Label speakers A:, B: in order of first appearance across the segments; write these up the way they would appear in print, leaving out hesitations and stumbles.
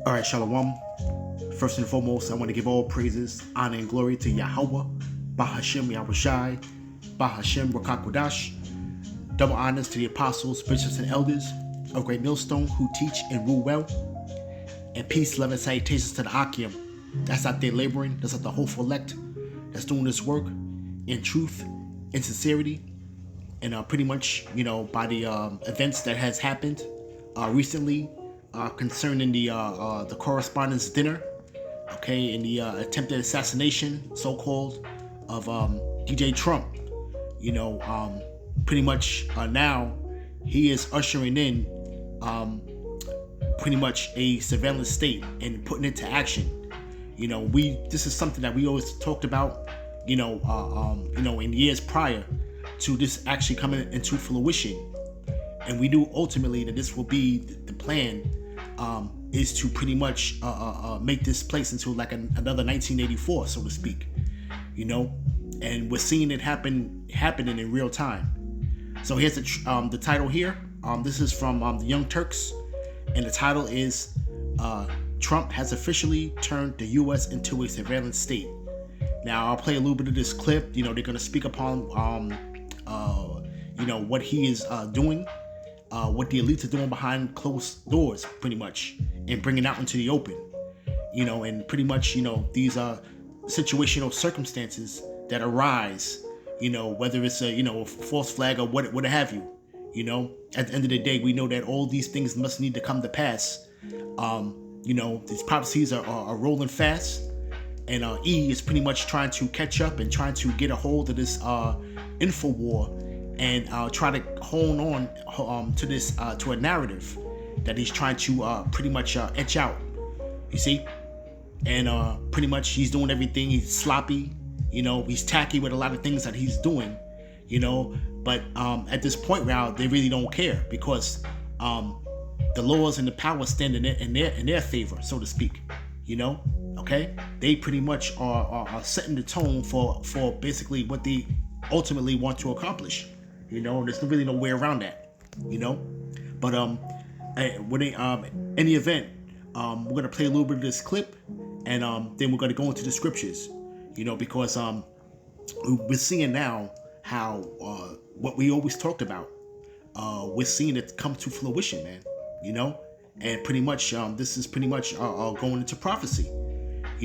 A: All right, Shalom. First and foremost, I want to give all praises, honor, and glory to Yahweh, Bahashem Yahushai, Bahashem Rakakodash. Double honors to the apostles, bishops, and elders of Great Millstone who teach and rule well. And peace, love, and salutations to the Akim that's out there laboring, that's at the hopeful elect, that's doing this work in truth, in sincerity, and pretty much, by the events that has happened recently concerning the correspondence dinner, okay, and the attempted assassination, so-called, of DJ Trump. Pretty much now he is ushering in pretty much a surveillance state and putting it to action. This is something that we always talked about, in years prior to this actually coming into fruition. And we knew ultimately that this will be the plan, is to pretty much make this place into like another 1984, so to speak, and we're seeing it happening in real time. So here's the title here. This is from the Young Turks, and the title is Trump has officially turned the U.S. into a surveillance state. Now I'll play a little bit of this clip. They're going to speak upon what he is doing, what the elites are doing behind closed doors, pretty much, and bringing out into the open. And pretty much, these are situational circumstances that arise, whether it's a false flag or what have you. At the end of the day, we know that all these things must need to come to pass. These prophecies are rolling fast, and E is pretty much trying to catch up and trying to get a hold of this info war, and try to hone on to this to a narrative that he's trying to pretty much etch out. You see, and pretty much he's doing everything. He's sloppy. He's tacky with a lot of things that he's doing. But at this point now, they really don't care because the laws and the power stand in their favor, so to speak. Okay, they pretty much are setting the tone for basically what they ultimately want to accomplish. There's really no way around that. But in any event, we're gonna play a little bit of this clip, and then we're gonna go into the scriptures. Because we're seeing now how what we always talked about, we're seeing it come to fruition, man. And pretty much this is pretty much going into prophecy.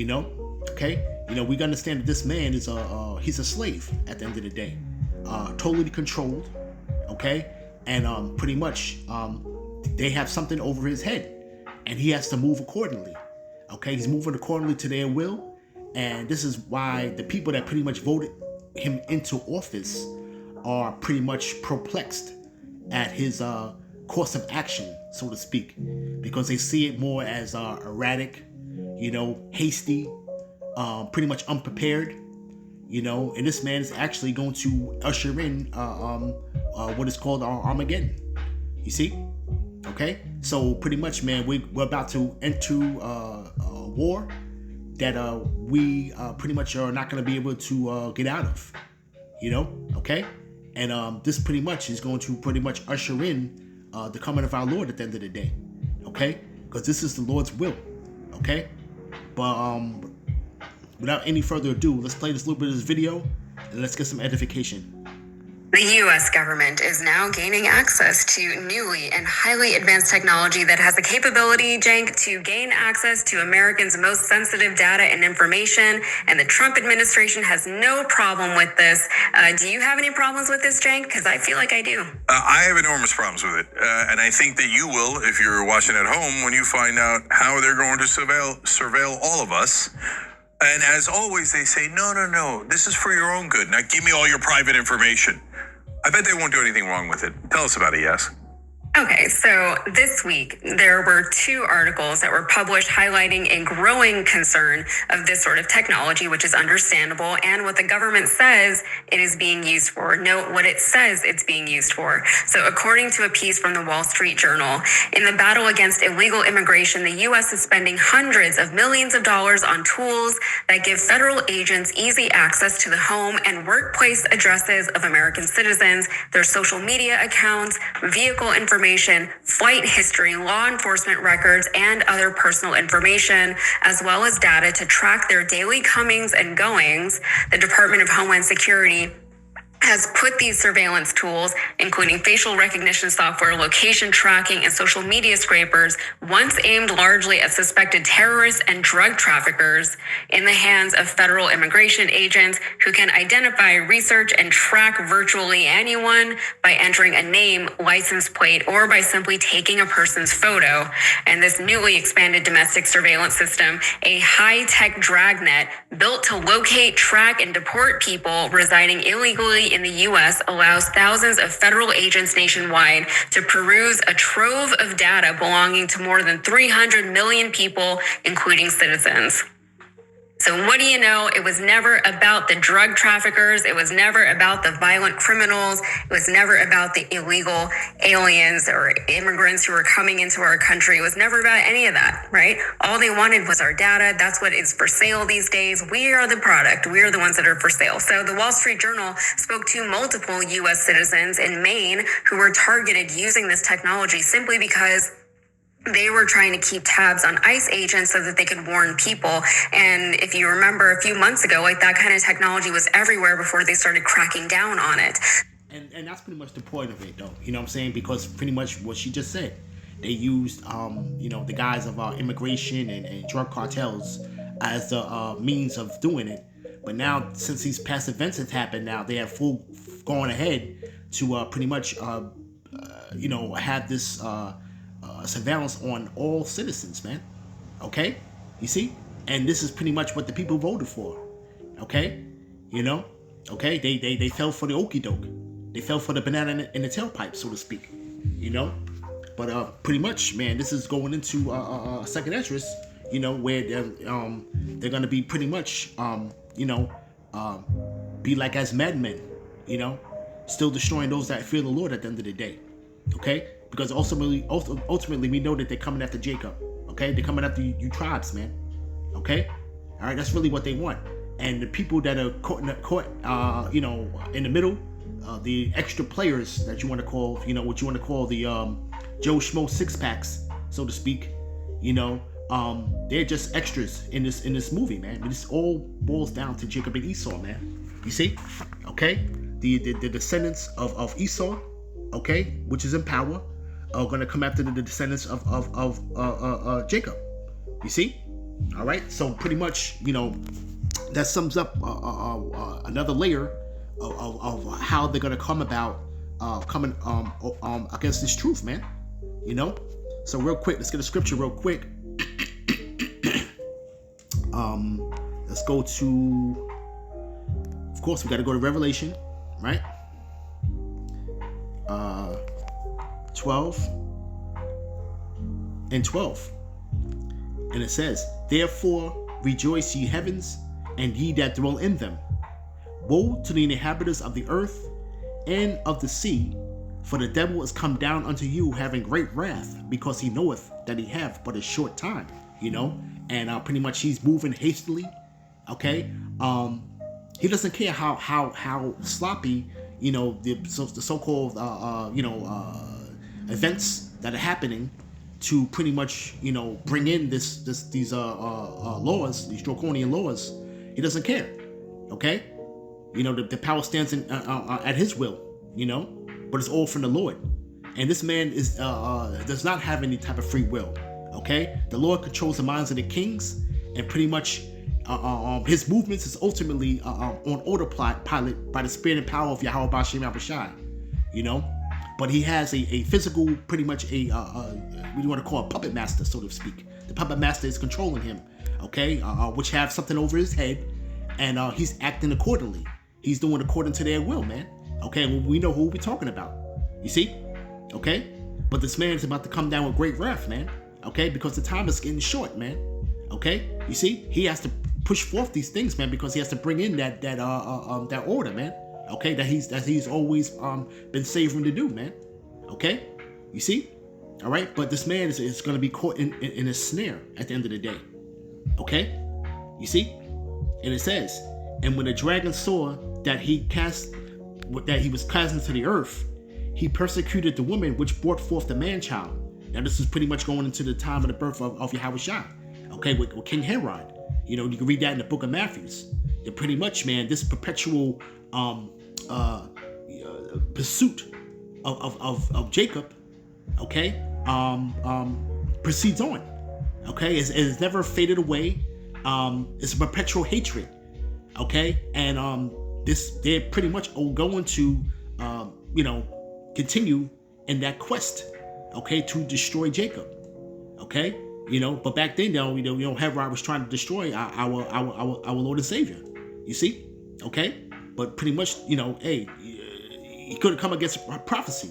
A: Okay, we understand that this man is he's a slave at the end of the day, totally controlled. Okay, and pretty much they have something over his head, and he has to move accordingly. Okay, he's moving accordingly to their will. And this is why the people that pretty much voted him into office are pretty much perplexed at his course of action, so to speak, because they see it more as erratic, hasty, pretty much unprepared, and this man is actually going to usher in what is called Armageddon. You see? Okay? So pretty much, man, we're about to enter a war that we pretty much are not going to be able to get out of, okay? And this pretty much is going to pretty much usher in the coming of our Lord at the end of the day, okay? Because this is the Lord's will, okay? But without any further ado, let's play this little bit of this video and let's get some edification.
B: The U.S. government is now gaining access to newly and highly advanced technology that has the capability, Cenk, to gain access to Americans' most sensitive data and information, and the Trump administration has no problem with this. Do you have any problems with this, Cenk? Because I feel like I do.
C: I have enormous problems with it, and I think that you will if you're watching at home when you find out how they're going to surveil all of us. And as always, they say, no, this is for your own good. Now give me all your private information. I bet they won't do anything wrong with it. Tell us about it, Yes.
B: Okay, so this week there were 2 articles that were published highlighting a growing concern of this sort of technology, which is understandable, and what the government says it is being used for. Note what it says it's being used for. So according to a piece from the Wall Street Journal, in the battle against illegal immigration, the U.S. is spending hundreds of millions of dollars on tools that give federal agents easy access to the home and workplace addresses of American citizens, their social media accounts, vehicle information, information, flight history, law enforcement records, and other personal information, as well as data to track their daily comings and goings. The Department of Homeland Security has put these surveillance tools, including facial recognition software, location tracking, and social media scrapers, once aimed largely at suspected terrorists and drug traffickers, in the hands of federal immigration agents who can identify, research, and track virtually anyone by entering a name, license plate, or by simply taking a person's photo. And this newly expanded domestic surveillance system, a high-tech dragnet built to locate, track, and deport people residing illegally in the U.S., allows thousands of federal agents nationwide to peruse a trove of data belonging to more than 300 million people, including citizens. So what do you know? It was never about the drug traffickers. It was never about the violent criminals. It was never about the illegal aliens or immigrants who were coming into our country. It was never about any of that, right? All they wanted was our data. That's what is for sale these days. We are the product. We are the ones that are for sale. So the Wall Street Journal spoke to multiple U.S. citizens in Maine who were targeted using this technology simply because they were trying to keep tabs on ICE agents so that they could warn people. And if you remember a few months ago, like that kind of technology was everywhere before they started cracking down on it.
A: And that's pretty much the point of it, though. You know what I'm saying? Because pretty much what she just said, they used, the guys of immigration and drug cartels as the means of doing it. But now, since these past events have happened, now they have full gone ahead to pretty much, have this surveillance on all citizens, man. Okay? You see? And this is pretty much what the people voted for. Okay? You know? Okay? They fell for the okie doke. They fell for the banana in the tailpipe, so to speak. You know? But pretty much, man, this is going into second Esdras, where they're gonna be pretty much be like as madmen, still destroying those that fear the Lord at the end of the day. Okay? Because ultimately, we know that they're coming after Jacob. Okay, they're coming after you tribes, man. Okay, all right, that's really what they want. And the people that are caught in the middle, the extra players that you want to call, what you want to call the Joe Schmo six packs, so to speak. They're just extras in this movie, man. But this all boils down to Jacob and Esau, man. You see, okay, the descendants of Esau, okay, which is in power, are going to come after the descendants of Jacob. You see? All right. So pretty much, that sums up another layer of how they're going to come about coming against this truth, man. So real quick, let's get a scripture real quick. Let's go to, of course, we got to go to Revelation, right? 12 and 12, and it says, "Therefore rejoice, ye heavens, and ye that dwell in them. Woe to the inhabitants of the earth and of the sea, for the devil is come down unto you, having great wrath, because he knoweth that he have but a short time." And pretty much he's moving hastily. Okay, he doesn't care how sloppy the so-called events that are happening to pretty much bring in these laws, these draconian laws. He doesn't care. Okay, the power stands at his will. But it's all from the Lord. And this man does not have any type of free will. Okay, the Lord controls the minds of the kings, and pretty much his movements is ultimately on autopilot by the spirit and power of Yahweh Bashem Yahushai. But he has a physical, pretty much what you want to call a puppet master, so to speak. The puppet master is controlling him, okay, which have something over his head, and he's acting accordingly. He's doing according to their will, man. Okay, well, we know who we're talking about. You see? Okay? But this man is about to come down with great wrath, man. Okay? Because the time is getting short, man. Okay? You see? He has to push forth these things, man, because he has to bring in that order, man. Okay? That he's always been savoring to do, man. Okay? You see? All right? But this man is going to be caught in a snare at the end of the day. Okay? You see? And it says, "And when the dragon saw that he was cast into the earth, he persecuted the woman which brought forth the man-child. Now this is pretty much going into the time of the birth of Yahushua, okay, with King Herod. You know, you can read that in the book of Matthews. And pretty much, man, this perpetual pursuit of Jacob, okay, proceeds on, okay, it's never faded away. It's a perpetual hatred, okay, and they're pretty much going to continue in that quest, okay, to destroy Jacob, okay, but back then, Herod was trying to destroy our Lord and Savior, you see, okay, but pretty much, hey, he couldn't come against prophecy,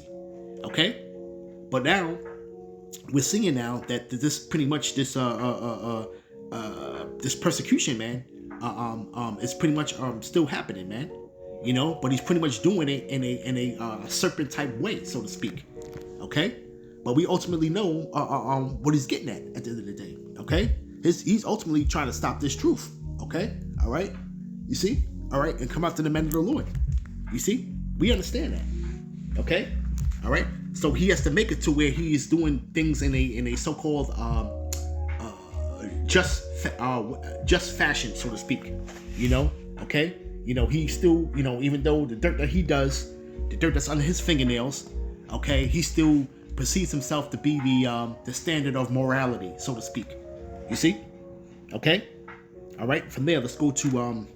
A: okay, but now we're seeing now that this pretty much this persecution, man, is pretty much still happening, man, but he's pretty much doing it in a serpent type way, so to speak, okay, but we ultimately know what he's getting at the end of the day, okay, he's ultimately trying to stop this truth, okay, all right, you see, all right, and come after the men of the Lord, you see, we understand that, okay, all right, so he has to make it to where he is doing things in a so-called just fashion, so to speak, okay, he still, even though the dirt that he does, the dirt that's under his fingernails, okay, he still perceives himself to be the standard of morality, so to speak, you see, okay, all right, from there, let's go to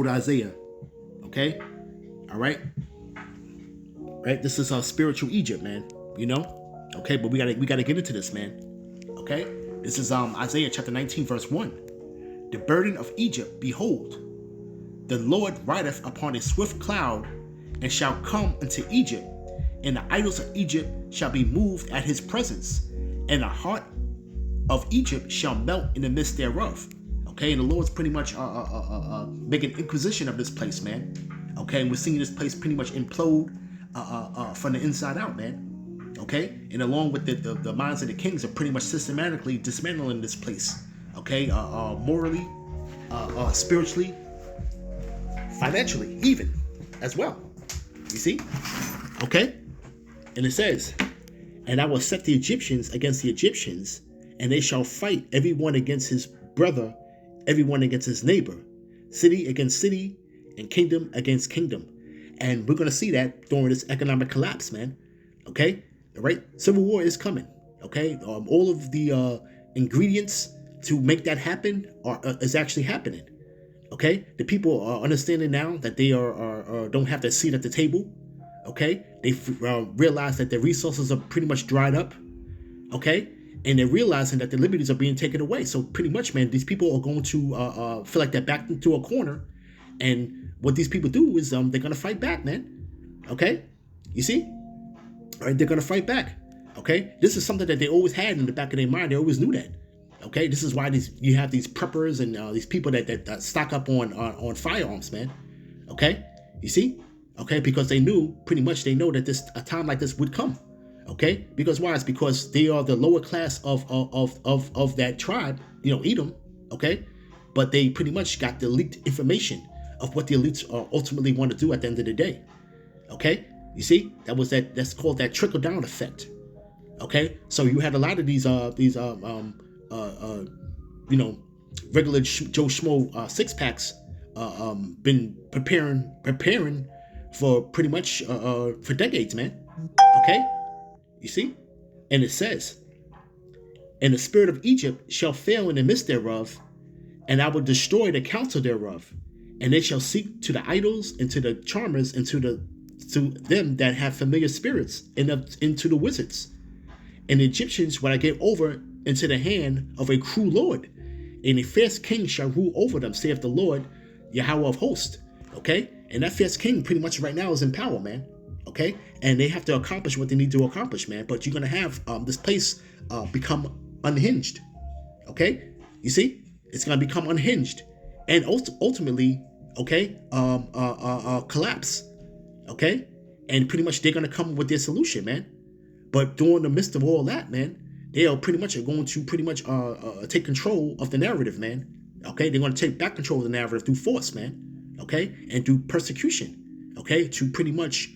A: Isaiah, okay, all right, this is spiritual Egypt, man, okay, but we gotta get into this, man, okay. This is Isaiah chapter 19, verse 1. The burden of Egypt, behold, the Lord rideth upon a swift cloud, and shall come unto Egypt, and the idols of Egypt shall be moved at his presence, and the heart of Egypt shall melt in the midst thereof. Okay, and the Lord's pretty much making inquisition of this place, man. Okay, and we're seeing this place pretty much implode from the inside out, man. Okay, and along with the minds of the kings are pretty much systematically dismantling this place, okay, morally, spiritually, financially, even as well, you see, okay, and it says, and I will set the Egyptians against the Egyptians, and they shall fight every one against his brother, every one against his neighbor, city against city, and kingdom against kingdom, and we're going to see that during this economic collapse, man, okay. All right, civil war is coming. Okay, all of the ingredients to make that happen is actually happening. Okay, the people are understanding now that they are don't have their seat at the table. Okay, they realize that their resources are pretty much dried up. Okay, and they're realizing that the liberties are being taken away. So pretty much, man, these people are going to feel like they're backed into a corner, and what these people do is they're gonna fight back, man. Okay, you see. All right, they're gonna fight back. Okay, this is something that they always had in the back of their mind. They always knew that. Okay, this is why you have these preppers and these people that stock up on firearms, man. Okay, you see. Okay, because they know that a time like this would come. Okay, because why? It's because they are the lower class of that tribe, Edom. Okay, but they pretty much got the leaked information of what the elites ultimately want to do at the end of the day. Okay. You see, that's called that trickle down effect. Okay, so you had a lot of these regular Joe Schmo six packs been preparing for pretty much for decades, man. Okay, you see, and it says, and the spirit of Egypt shall fail in the midst thereof, and I will destroy the counsel thereof, and they shall seek to the idols and to the charmers and to them that have familiar spirits and into the wizards. And the Egyptians will I give over into the hand of a cruel lord, and a fierce king shall rule over them, saith the Lord, Yahweh of hosts. Okay, and that fierce king pretty much right now is in power, man. Okay, and they have to accomplish what they need to accomplish, man. But you're gonna have this place become unhinged. Okay, you see, it's gonna become unhinged, and ultimately, okay, collapse. Okay, and pretty much they're gonna come with their solution, man. But during the midst of all that, man, they are pretty much going to take control of the narrative, man. Okay, they're gonna take back control of the narrative through force, man. Okay, and through persecution. Okay, to pretty much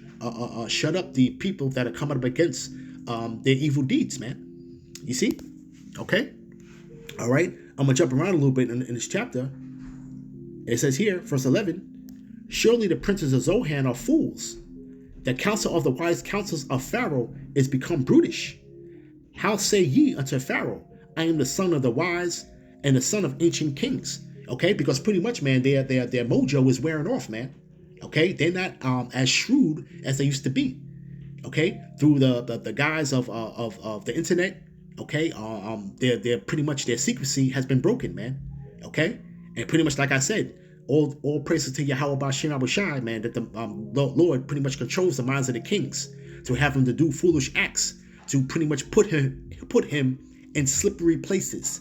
A: shut up the people that are coming up against their evil deeds, man. You see? Okay? All right? I'm going to jump around a little bit in this chapter. It says here, verse 11, surely the princes of Zohan are fools. The counsel of the wise counsels of Pharaoh is become brutish. How say ye unto Pharaoh, I am the son of the wise and the son of ancient kings? Okay, because pretty much, man, their mojo is wearing off, man. Okay, they're not as shrewd as they used to be. Okay, through the guise of the internet. Okay, they're pretty much, their secrecy has been broken, man. Okay, and pretty much like I said, all praises to Yahweh Bashin Abushai, man, that the Lord pretty much controls the minds of the kings to have them to do foolish acts, to pretty much put him in slippery places.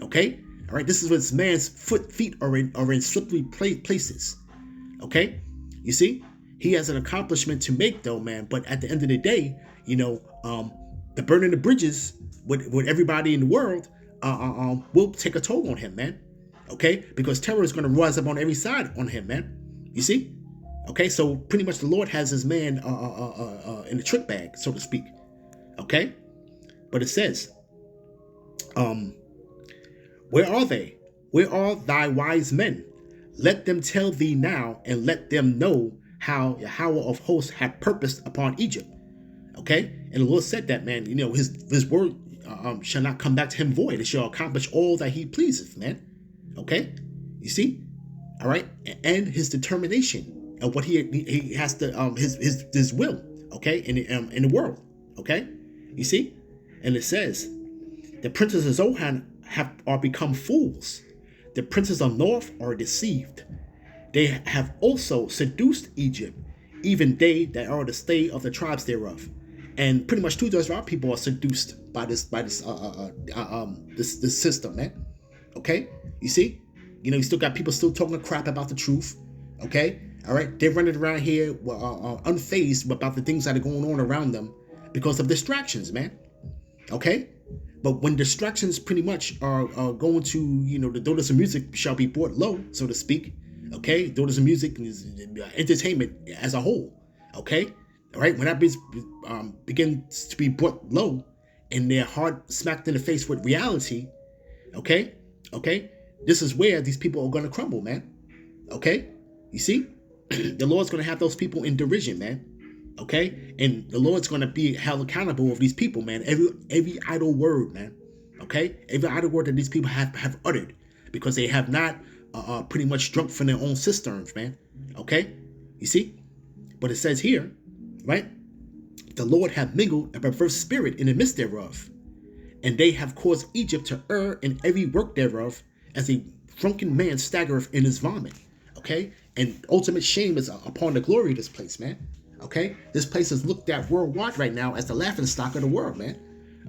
A: Okay, all right, this is what this man's feet are in slippery places. Okay, you see, he has an accomplishment to make, though, man. But at the end of the day, you know, the burning the bridges with everybody in the world will take a toll on him, man. Okay, because terror is going to rise up on every side on him, man. You see? Okay, so pretty much the Lord has his man in the trick bag, so to speak. Okay, but it says, where are they? Where are thy wise men? Let them tell thee now, and let them know how Yahweh of hosts had purposed upon Egypt. Okay, and the Lord said that, man, you know, his word shall not come back to him void. It shall accomplish all that he pleaseth, man. Okay, you see, all right, and his determination of what he has to his will. Okay, in the world. Okay, you see, and it says, the princes of Zohan are become fools. The princes of North are deceived. They have also seduced Egypt, even they that are the stay of the tribes thereof. And pretty much 2/3 of our people are seduced by this system, man. Okay, you see, you know, you still got people still talking crap about the truth. Okay, all right, they're running around here unfazed about the things that are going on around them because of distractions, man. Okay, but when distractions pretty much are going to, you know, the daughters of music shall be brought low, so to speak. Okay, daughters of music is entertainment as a whole. Okay, all right, when that begins to be brought low and their heart smacked in the face with reality. Okay, this is where these people are going to crumble, man. Okay, you see, the Lord's going to have those people in derision, man. Okay, and the Lord's going to be held accountable of these people, man. Every idle word, man. Okay, every idle word that these people have uttered, because they have not pretty much drunk from their own cisterns, man. Okay, you see, but it says here, right? The Lord hath mingled a perverse spirit in the midst thereof, and they have caused Egypt to err in every work thereof, as a drunken man staggereth in his vomit. Okay, and ultimate shame is upon the glory of this place, man. Okay, this place is looked at worldwide right now as the laughing stock of the world, man.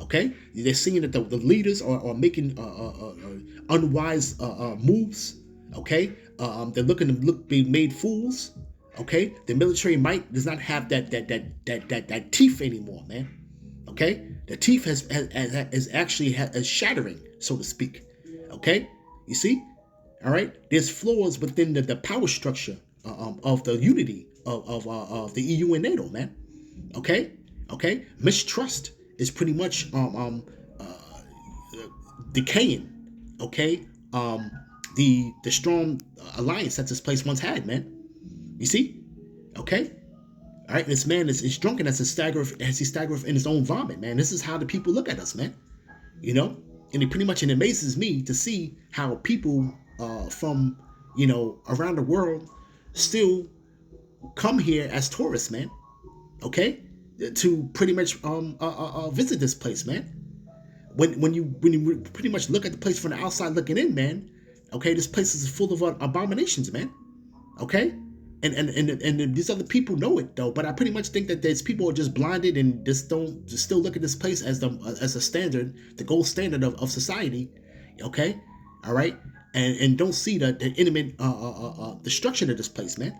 A: Okay, they're seeing that the leaders are making unwise moves. Okay, they're looking to be made fools. Okay, the military might does not have that teeth anymore, man. Okay, the teeth is actually shattering, so to speak. Okay, you see, all right. There's flaws within the power structure of the unity of the EU and NATO, man. Okay, mistrust is pretty much decaying. Okay, the strong alliance that this place once had, man. You see, okay, all right. This man is drunken as he staggereth in his own vomit, man. This is how the people look at us, man. You know, and it pretty much amazes me to see how people from, you know, around the world still come here as tourists, man. Okay, to pretty much visit this place, man. When you pretty much look at the place from the outside looking in, man. Okay, this place is full of abominations, man. Okay, and these other people know it though. But I pretty much think that there's people are just blinded and just still look at this place as a standard, the gold standard of society. Okay, all right, and don't see the intimate destruction of this place, man.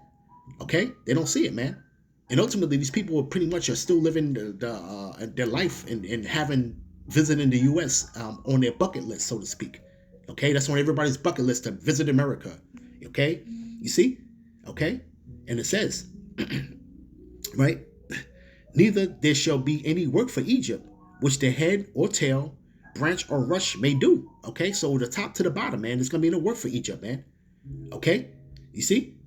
A: Okay, they don't see it, man. And ultimately, these people pretty much are still living their life and having visiting the U.S. On their bucket list, so to speak. Okay, that's on everybody's bucket list to visit America. Okay, you see, okay, and it says, right, Neither there shall be any work for Egypt, which the head or tail, branch or rush may do. Okay, so the top to the bottom, man, there's gonna be no work for Egypt, man. Okay, you see,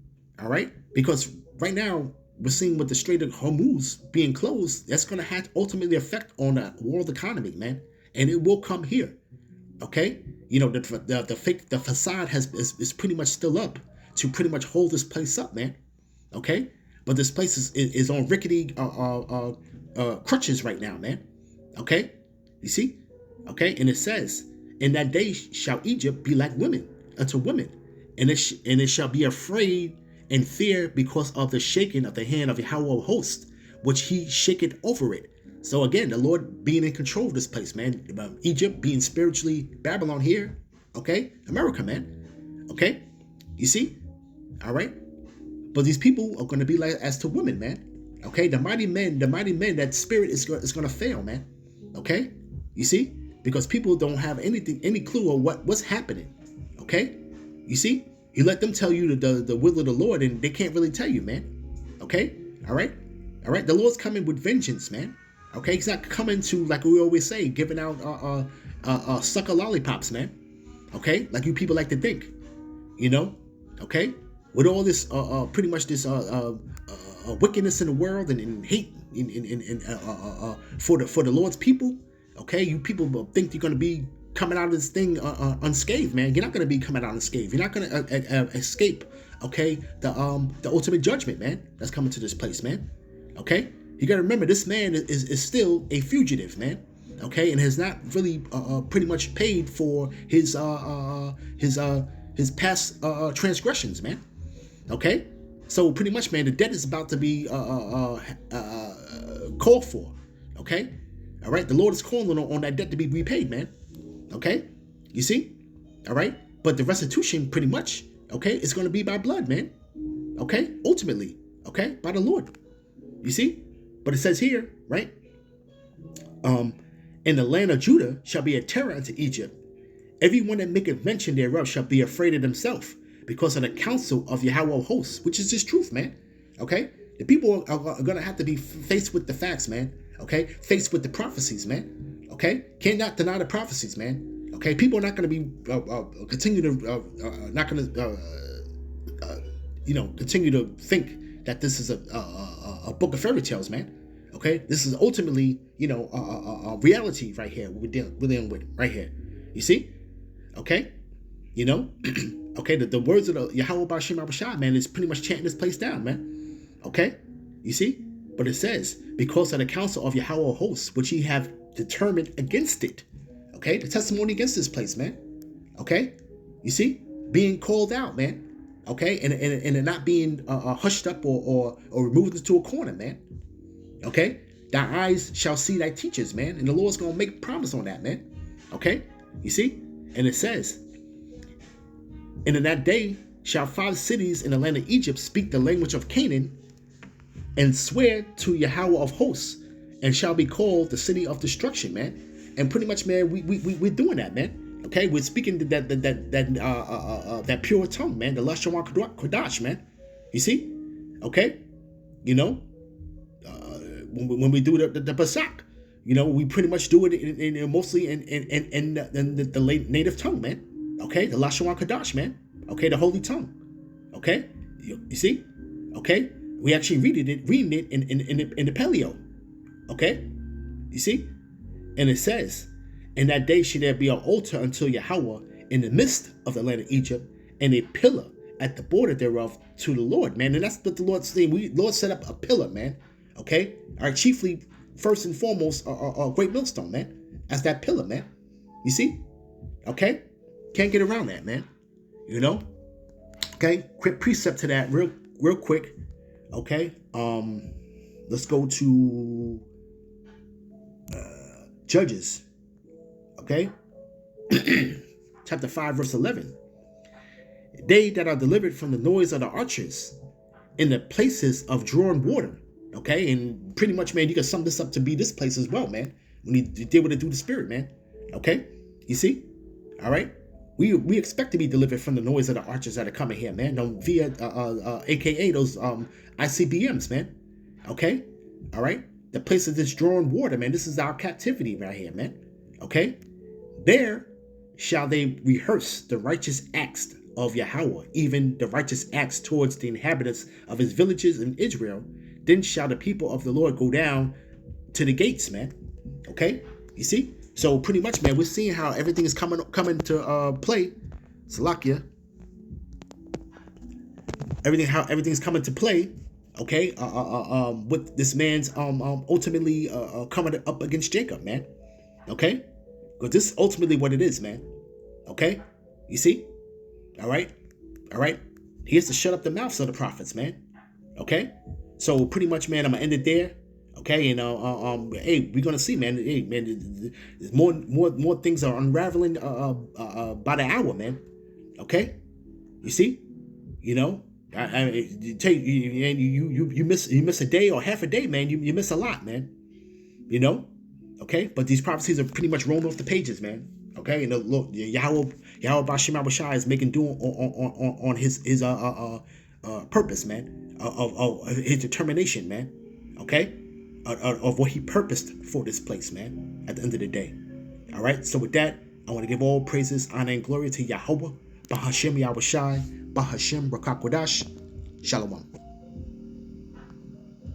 A: all right, because right now we're seeing with the Strait of Hormuz being closed, that's gonna have ultimately effect on the world economy, man, and it will come here. Okay, you know, the facade is pretty much still up to pretty much hold this place up, man. Okay, but this place is on rickety crutches right now, man. Okay, you see, okay, and it says, in that day shall Egypt be like women unto women, and it shall be afraid and fear because of the shaking of the hand of Yahweh of hosts, which he shaketh over it. So again, the Lord being in control of this place, man. Egypt being spiritually Babylon here, okay? America, man, okay? You see, all right? But these people are going to be like as to women, man, okay? The mighty men, that spirit is going to fail, man, okay? You see, because people don't have any clue of what's happening, okay? You see, you let them tell you the will of the Lord, and they can't really tell you, man, okay? All right, the Lord's coming with vengeance, man. Okay, he's not coming to, like we always say, giving out sucker lollipops, man. Okay, like you people like to think, you know. Okay, with all this pretty much this wickedness in the world and hate for the Lord's people. Okay, you people think you're gonna be coming out of this thing unscathed, man. You're not gonna be coming out unscathed. You're not gonna escape. Okay, the ultimate judgment, man. That's coming to this place, man. Okay. You gotta remember, this man is still a fugitive, man. Okay, and has not really pretty much paid for his past transgressions, man. Okay, so pretty much, man, the debt is about to be called for. Okay, all right. The Lord is calling on that debt to be repaid, man. Okay, you see, all right. But the restitution, pretty much, okay, is going to be by blood, man. Okay, ultimately, okay, by the Lord. You see. But it says here, right? And the land of Judah shall be a terror unto Egypt. Everyone that maketh mention thereof shall be afraid of himself because of the counsel of Yahweh of hosts, which is just truth, man. Okay? The people are going to have to be faced with the facts, man. Okay? Faced with the prophecies, man. Okay? Cannot deny the prophecies, man. Okay? People are not going to be, continue to, not going to, continue to think that this is a book of fairy tales, man. Okay, this is ultimately, a reality right here. We're dealing with right here. You see, okay, okay. The words of the Yahweh B'Shem Abishai, man, is pretty much chanting this place down, man. Okay, you see, but it says because of the counsel of Yahweh hosts, which he have determined against it. Okay, the testimony against this place, man. Okay, you see, being called out, man. Okay, and it not being hushed up or removed into a corner, man. Okay, thy eyes shall see thy teachers, man, and the Lord's gonna make promise on that, man. Okay, you see, and it says, and in that day shall 5 cities in the land of Egypt speak the language of Canaan, and swear to Yahweh of hosts, and shall be called the city of destruction, man. And pretty much, man, we're doing that, man. Okay, we're speaking that pure tongue, man, the Lashon Kodash, man. You see, okay, when we do the Pesach, we pretty much do it in mostly in the native tongue, man. Okay, the Lashon Kodash, man. Okay, the holy tongue. Okay, you see, okay, we actually reading it in the Paleo. Okay, you see, and it says, in that day shall there be an altar unto Yahweh in the midst of the land of Egypt, and a pillar at the border thereof to the Lord, man. And that's what the Lord's saying. Lord set up a pillar, man. Okay, our chiefly, first and foremost, a great millstone, man. As that pillar, man. You see, okay, can't get around that, man. Okay, quick precept to that, real quick. Okay, let's go to Judges. Okay, chapter 5, verse 11. They that are delivered from the noise of the archers in the places of drawing water. Okay, and pretty much, man, you can sum this up to be this place as well, man. When you deal with it through the Spirit, man. Okay, you see, all right. We expect to be delivered from the noise of the archers that are coming here, man. Via AKA those ICBMs, man. Okay, all right. the place of this drawn water, man. This is our captivity right here, man. Okay? There shall they rehearse the righteous acts of Yahweh, even the righteous acts towards the inhabitants of his villages in Israel. Then shall the people of the Lord go down to the gates, man. Okay? You see? So pretty much, man, we're seeing how everything is coming to play. Salakia. How everything's coming to play. Okay? With this man's ultimately coming up against Jacob, man. Okay? Because this is ultimately what it is, man. Okay? You see? All right? He has to shut up the mouths of the prophets, man. Okay? So pretty much, man, I'm gonna end it there. Okay, and hey, we're gonna see, man. Hey, man, more things are unraveling by the hour, man. Okay? You see? I take you miss a day or half a day, man. You miss a lot, man. Okay, but these prophecies are pretty much rolling off the pages, man. Okay, and look, Yahweh Bashim Abashai is making do on his purpose, man, of his determination, man. Okay, of what he purposed for this place, man. At the end of the day, all right. So with that, I want to give all praises, honor, and glory to Yahweh Bahashim Yahushai Bahashim Rakakwadash. Shalom.